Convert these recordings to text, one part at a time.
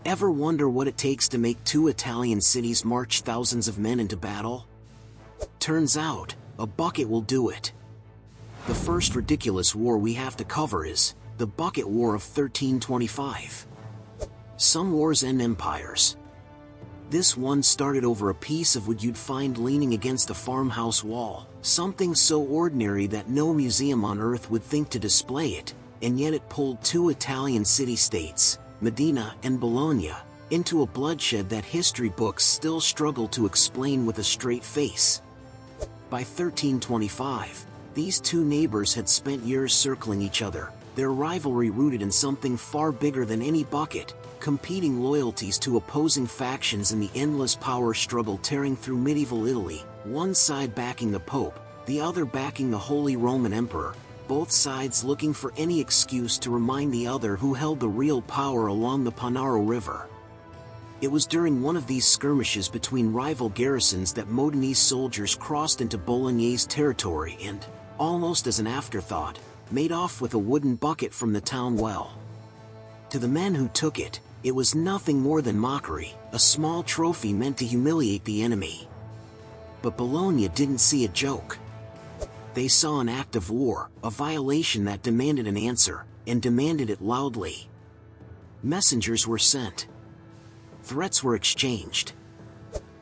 Ever wonder what it takes to make two Italian cities march thousands of men into battle? Turns out, a bucket will do it. The first ridiculous war we have to cover is the Bucket War of 1325. Some wars end empires. This one started over a piece of wood you'd find leaning against a farmhouse wall, something so ordinary that no museum on earth would think to display it, and yet it pulled two Italian city-states, Modena and Bologna, into a bloodshed that history books still struggle to explain with a straight face. By 1325, these two neighbors had spent years circling each other, their rivalry rooted in something far bigger than any bucket, competing loyalties to opposing factions in the endless power struggle tearing through medieval Italy, one side backing the Pope, the other backing the Holy Roman Emperor, both sides looking for any excuse to remind the other who held the real power along the Panaro River. It was during one of these skirmishes between rival garrisons that Modenese soldiers crossed into Bolognese territory and, almost as an afterthought, made off with a wooden bucket from the town well. To the men who took it, it was nothing more than mockery, a small trophy meant to humiliate the enemy. But Bologna didn't see a joke. They saw an act of war, a violation that demanded an answer, and demanded it loudly. Messengers were sent. Threats were exchanged.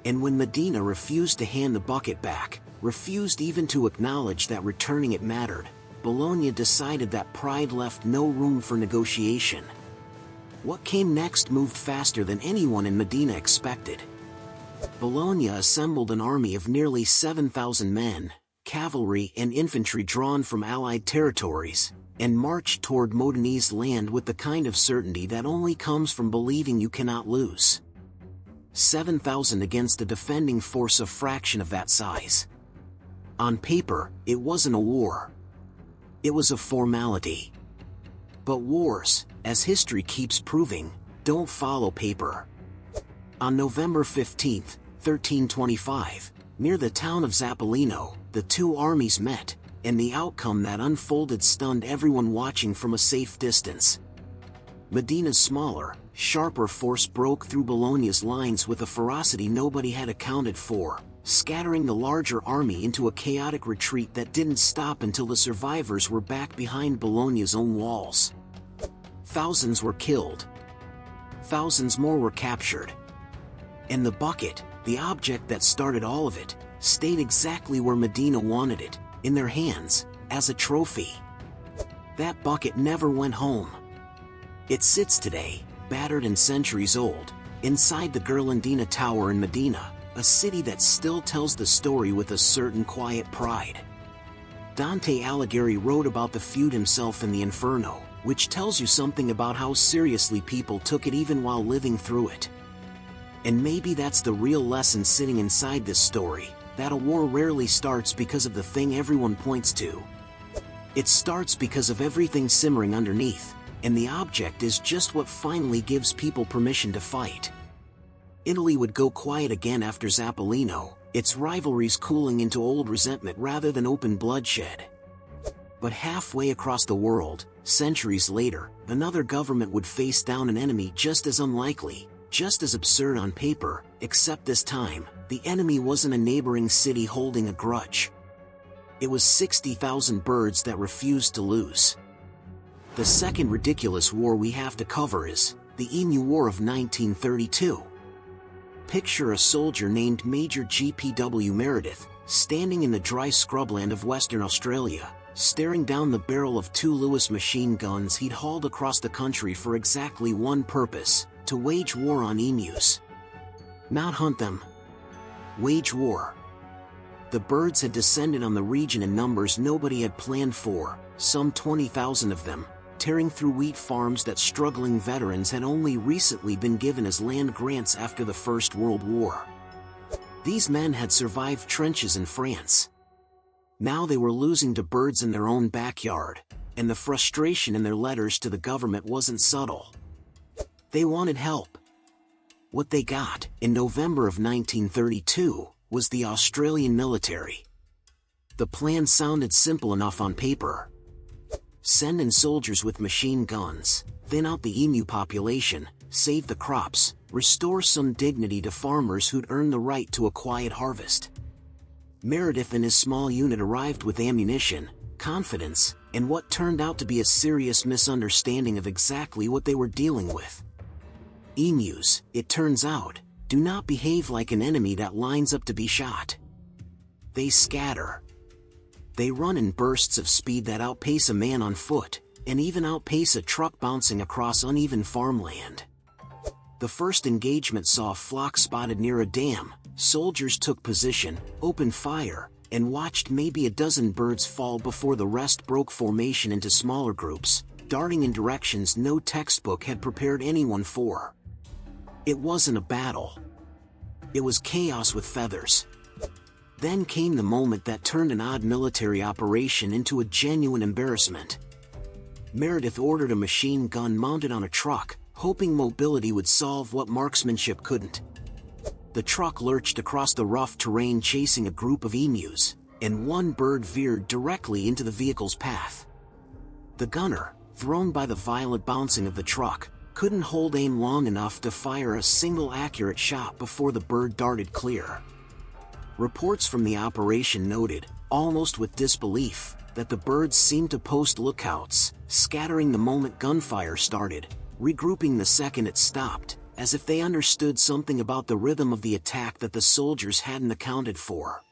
And when Modena refused to hand the bucket back, refused even to acknowledge that returning it mattered, Bologna decided that pride left no room for negotiation. What came next moved faster than anyone in Modena expected. Bologna assembled an army of nearly 7,000 men, cavalry and infantry drawn from allied territories, and marched toward Modenese land with the kind of certainty that only comes from believing you cannot lose. 7,000 against a defending force a fraction of that size. On paper, it wasn't a war. It was a formality. But wars, as history keeps proving, don't follow paper. On November 15, 1325, near the town of Zappolino, the two armies met, and the outcome that unfolded stunned everyone watching from a safe distance. Modena's smaller, sharper force broke through Bologna's lines with a ferocity nobody had accounted for, scattering the larger army into a chaotic retreat that didn't stop until the survivors were back behind Bologna's own walls. Thousands were killed. Thousands more were captured. And the bucket, the object that started all of it, stayed exactly where Modena wanted it, in their hands, as a trophy. That bucket never went home. It sits today, battered and centuries old, inside the Ghirlandina Tower in Modena, a city that still tells the story with a certain quiet pride. Dante Alighieri wrote about the feud himself in the Inferno, which tells you something about how seriously people took it even while living through it. And maybe that's the real lesson sitting inside this story, that a war rarely starts because of the thing everyone points to. It starts because of everything simmering underneath, and the object is just what finally gives people permission to fight. Italy would go quiet again after Zappolino, its rivalries cooling into old resentment rather than open bloodshed. But halfway across the world, centuries later, another government would face down an enemy just as unlikely, just as absurd on paper, except this time, the enemy wasn't a neighboring city holding a grudge. It was 60,000 birds that refused to lose. The second ridiculous war we have to cover is the Emu War of 1932. Picture a soldier named Major G.P.W. Meredith, standing in the dry scrubland of Western Australia, staring down the barrel of two Lewis machine guns he'd hauled across the country for exactly one purpose: to wage war on emus. Not hunt them. Wage war. The birds had descended on the region in numbers nobody had planned for, some 20,000 of them, tearing through wheat farms that struggling veterans had only recently been given as land grants after the First World War. These men had survived trenches in France. Now they were losing to birds in their own backyard, and the frustration in their letters to the government wasn't subtle. They wanted help. What they got, in November of 1932, was the Australian military. The plan sounded simple enough on paper. Send in soldiers with machine guns, thin out the emu population, save the crops, restore some dignity to farmers who'd earned the right to a quiet harvest. Meredith and his small unit arrived with ammunition, confidence, and what turned out to be a serious misunderstanding of exactly what they were dealing with. Emus, it turns out, do not behave like an enemy that lines up to be shot. They scatter. They run in bursts of speed that outpace a man on foot, and even outpace a truck bouncing across uneven farmland. The first engagement saw a flock spotted near a dam. Soldiers took position, opened fire, and watched maybe a dozen birds fall before the rest broke formation into smaller groups, darting in directions no textbook had prepared anyone for. It wasn't a battle. It was chaos with feathers. Then came the moment that turned an odd military operation into a genuine embarrassment. Meredith ordered a machine gun mounted on a truck, hoping mobility would solve what marksmanship couldn't. The truck lurched across the rough terrain chasing a group of emus, and one bird veered directly into the vehicle's path. The gunner, thrown by the violent bouncing of the truck, couldn't hold aim long enough to fire a single accurate shot before the bird darted clear. Reports from the operation noted, almost with disbelief, that the birds seemed to post lookouts, scattering the moment gunfire started, regrouping the second it stopped, as if they understood something about the rhythm of the attack that the soldiers hadn't accounted for.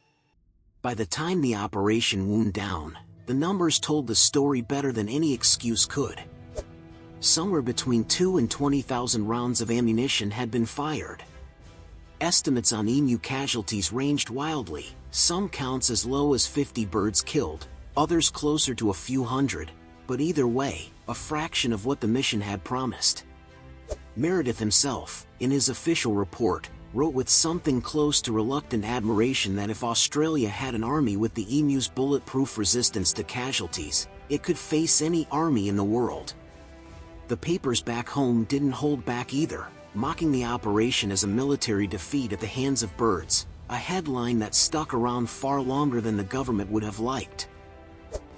By the time the operation wound down, the numbers told the story better than any excuse could. Somewhere between 2,000 and 20,000 rounds of ammunition had been fired. Estimates on emu casualties ranged wildly, some counts as low as 50 birds killed, others closer to a few hundred, but either way, a fraction of what the mission had promised. Meredith himself, in his official report, wrote with something close to reluctant admiration that if Australia had an army with the emu's bulletproof resistance to casualties, it could face any army in the world. The papers back home didn't hold back either, mocking the operation as a military defeat at the hands of birds, a headline that stuck around far longer than the government would have liked.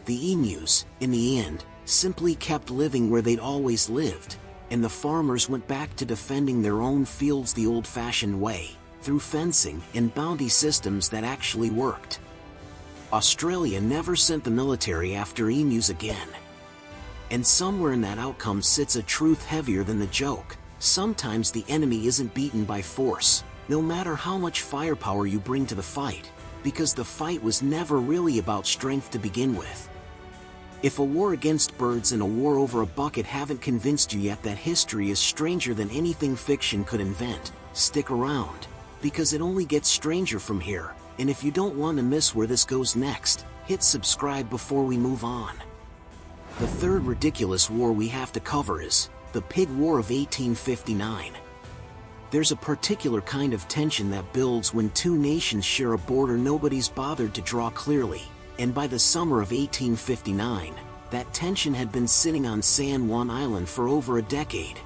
The emus, in the end, simply kept living where they'd always lived, and the farmers went back to defending their own fields the old-fashioned way, through fencing and bounty systems that actually worked. Australia never sent the military after emus again. And somewhere in that outcome sits a truth heavier than the joke. Sometimes the enemy isn't beaten by force, no matter how much firepower you bring to the fight, because the fight was never really about strength to begin with. If a war against birds and a war over a bucket haven't convinced you yet that history is stranger than anything fiction could invent, stick around, because it only gets stranger from here, and if you don't want to miss where this goes next, hit subscribe before we move on. The third ridiculous war we have to cover is the Pig War of 1859. There's a particular kind of tension that builds when two nations share a border nobody's bothered to draw clearly, and by the summer of 1859, that tension had been sitting on San Juan Island for over a decade.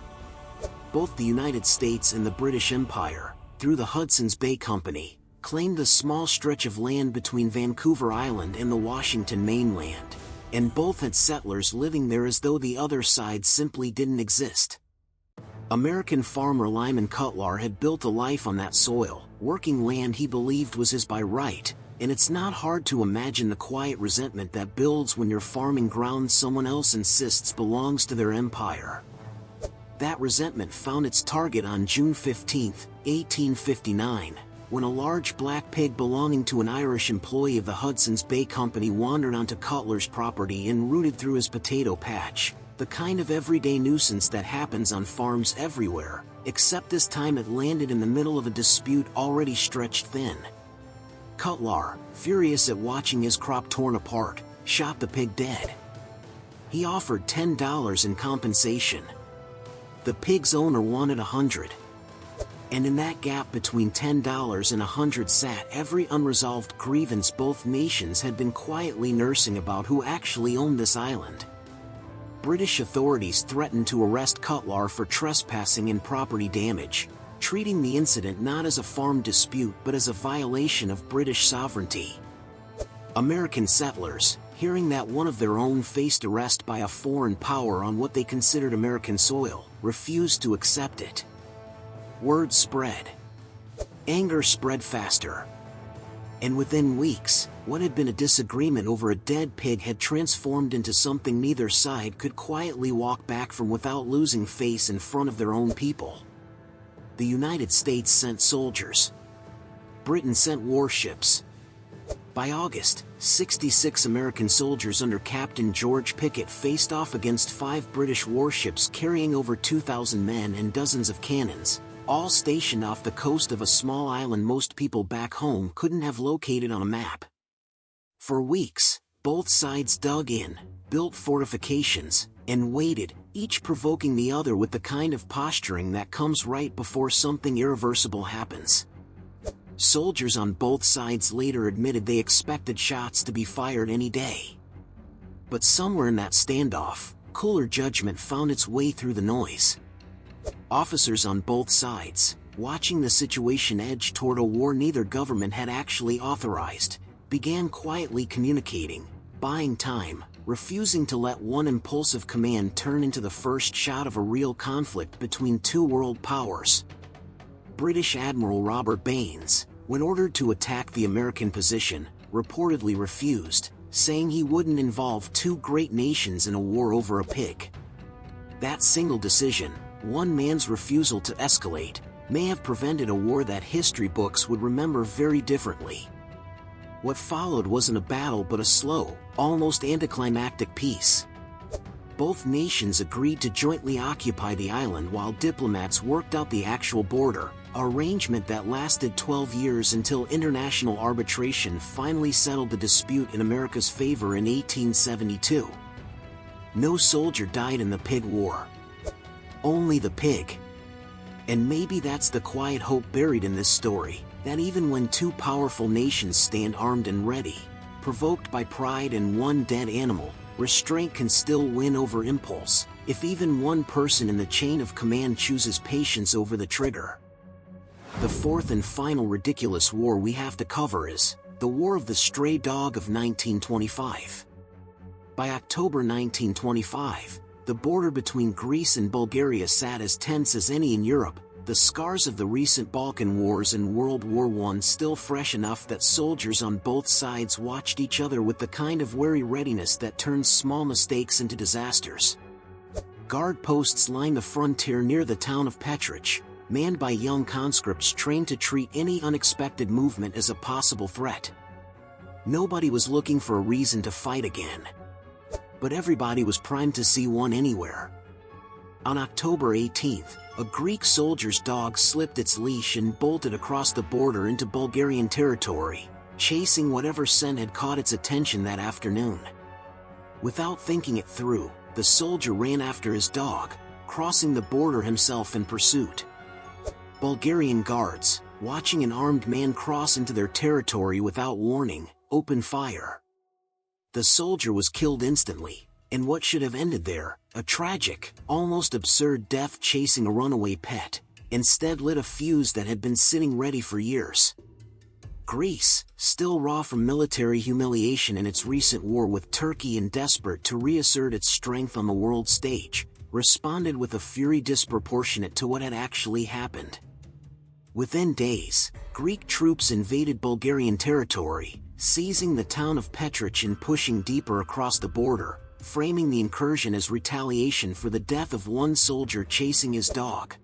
Both the United States and the British Empire, through the Hudson's Bay Company, claimed the small stretch of land between Vancouver Island and the Washington mainland, and both had settlers living there as though the other side simply didn't exist. American farmer Lyman Cutlar had built a life on that soil, working land he believed was his by right, and it's not hard to imagine the quiet resentment that builds when you're farming ground someone else insists belongs to their empire. That resentment found its target on June 15, 1859, when a large black pig belonging to an Irish employee of the Hudson's Bay Company wandered onto Cutlar's property and rooted through his potato patch, the kind of everyday nuisance that happens on farms everywhere, except this time it landed in the middle of a dispute already stretched thin. Cutlar, furious at watching his crop torn apart, shot the pig dead. He offered $10 in compensation. The pig's owner wanted $100. And in that gap between $10 and $100 sat every unresolved grievance both nations had been quietly nursing about who actually owned this island. British authorities threatened to arrest Cutlar for trespassing and property damage, treating the incident not as a farm dispute but as a violation of British sovereignty. American settlers, hearing that one of their own faced arrest by a foreign power on what they considered American soil, refused to accept it. Word spread. Anger spread faster. And within weeks, what had been a disagreement over a dead pig had transformed into something neither side could quietly walk back from without losing face in front of their own people. The United States sent soldiers. Britain sent warships. By August, 66 American soldiers under Captain George Pickett faced off against 5 British warships carrying over 2,000 men and dozens of cannons, all stationed off the coast of a small island most people back home couldn't have located on a map. For weeks, both sides dug in, built fortifications, and waited, each provoking the other with the kind of posturing that comes right before something irreversible happens. Soldiers on both sides later admitted they expected shots to be fired any day. But somewhere in that standoff, cooler judgment found its way through the noise. Officers on both sides, watching the situation edge toward a war neither government had actually authorized, began quietly communicating, buying time, refusing to let one impulsive command turn into the first shot of a real conflict between two world powers. British Admiral Robert Baines, when ordered to attack the American position, reportedly refused, saying he wouldn't involve two great nations in a war over a pig. That single decision, one man's refusal to escalate, may have prevented a war that history books would remember very differently. What followed wasn't a battle but a slow, almost anticlimactic peace. Both nations agreed to jointly occupy the island while diplomats worked out the actual border, an arrangement that lasted 12 years until international arbitration finally settled the dispute in America's favor in 1872. No soldier died in the Pig War. Only the pig. And maybe that's the quiet hope buried in this story, that even when two powerful nations stand armed and ready, provoked by pride and one dead animal, restraint can still win over impulse, if even one person in the chain of command chooses patience over the trigger. The fourth and final ridiculous war we have to cover is the War of the Stray Dog of 1925. By October 1925, the border between Greece and Bulgaria sat as tense as any in Europe, the scars of the recent Balkan Wars and World War I still fresh enough that soldiers on both sides watched each other with the kind of wary readiness that turns small mistakes into disasters. Guard posts line the frontier near the town of Petrich, manned by young conscripts trained to treat any unexpected movement as a possible threat. Nobody was looking for a reason to fight again. But everybody was primed to see one anywhere. On October 18th, a Greek soldier's dog slipped its leash and bolted across the border into Bulgarian territory, chasing whatever scent had caught its attention that afternoon. Without thinking it through, the soldier ran after his dog, crossing the border himself in pursuit. Bulgarian guards, watching an armed man cross into their territory without warning, opened fire. The soldier was killed instantly, and what should have ended there, a tragic, almost absurd death chasing a runaway pet, instead lit a fuse that had been sitting ready for years. Greece, still raw from military humiliation in its recent war with Turkey and desperate to reassert its strength on the world stage, responded with a fury disproportionate to what had actually happened. Within days, Greek troops invaded Bulgarian territory, seizing the town of Petrich and pushing deeper across the border, framing the incursion as retaliation for the death of one soldier chasing his dog.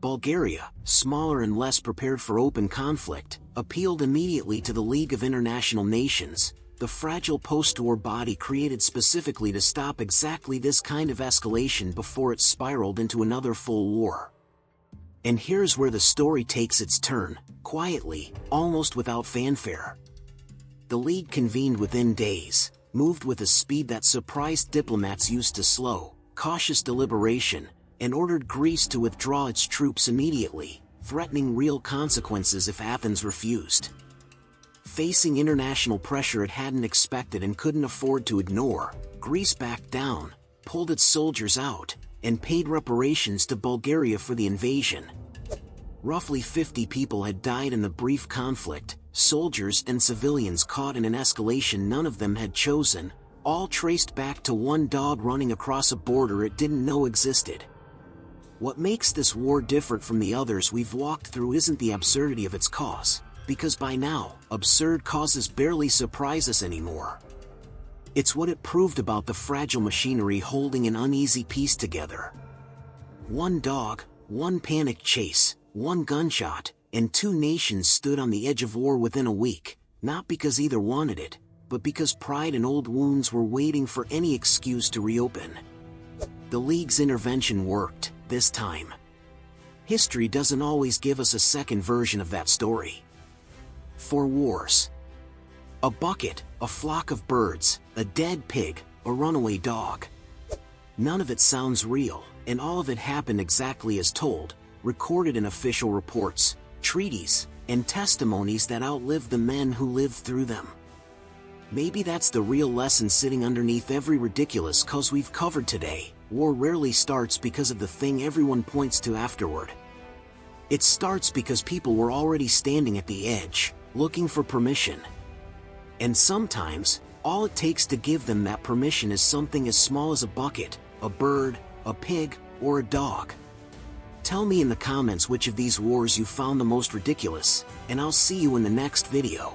Bulgaria, smaller and less prepared for open conflict, appealed immediately to the League of International Nations, the fragile post-war body created specifically to stop exactly this kind of escalation before it spiraled into another full war. And here's where the story takes its turn, quietly, almost without fanfare. The League convened within days, moved with a speed that surprised diplomats used to slow, cautious deliberation, and ordered Greece to withdraw its troops immediately, threatening real consequences if Athens refused. Facing international pressure it hadn't expected and couldn't afford to ignore, Greece backed down, pulled its soldiers out, and paid reparations to Bulgaria for the invasion. Roughly 50 people had died in the brief conflict, soldiers and civilians caught in an escalation none of them had chosen, all traced back to one dog running across a border it didn't know existed. What makes this war different from the others we've walked through isn't the absurdity of its cause, because by now, absurd causes barely surprise us anymore. It's what it proved about the fragile machinery holding an uneasy peace together. One dog, one panicked chase, one gunshot, and two nations stood on the edge of war within a week, not because either wanted it, but because pride and old wounds were waiting for any excuse to reopen. The League's intervention worked, this time. History doesn't always give us a second version of that story. 4 wars. A bucket, a flock of birds, a dead pig, a runaway dog. None of it sounds real, and all of it happened exactly as told, recorded in official reports, treaties, and testimonies that outlived the men who lived through them. Maybe that's the real lesson sitting underneath every ridiculous cause we've covered today. War rarely starts because of the thing everyone points to afterward. It starts because people were already standing at the edge, looking for permission. And sometimes, all it takes to give them that permission is something as small as a bucket, a bird, a pig, or a dog. Tell me in the comments which of these wars you found the most ridiculous, and I'll see you in the next video.